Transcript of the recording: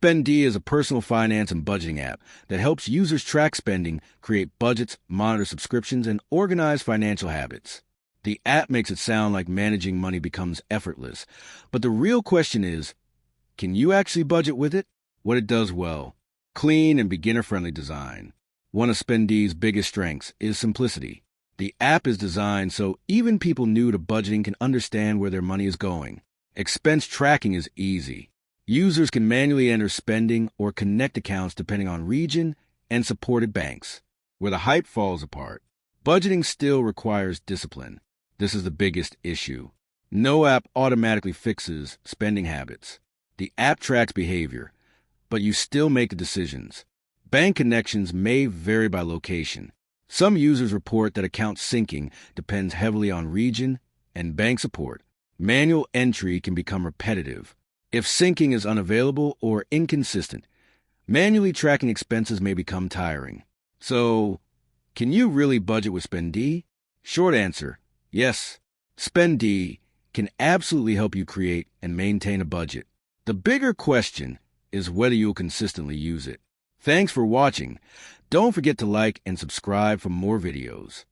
Spendee is a personal finance and budgeting app that helps users track spending, create budgets, monitor subscriptions, and organize financial habits. The app makes it sound like managing money becomes effortless, but the real question is, can you actually budget with it? What it does well: clean and beginner-friendly design. One of Spendee's biggest strengths is simplicity. The app is designed so even people new to budgeting can understand where their money is going. Expense tracking is easy. Users can manually enter spending or connect accounts depending on region and supported banks. Where the hype falls apart, budgeting still requires discipline. This is the biggest issue. No app automatically fixes spending habits. The app tracks behavior, but you still make the decisions. Bank connections may vary by location. Some users report that account syncing depends heavily on region and bank support. Manual entry can become repetitive. If syncing is unavailable or inconsistent, manually tracking expenses may become tiring. So, can you really budget with Spendee? Short answer: yes. Spendee can absolutely help you create and maintain a budget. The bigger question is whether you'll consistently use it. Thanks for watching. Don't forget to like and subscribe for more videos.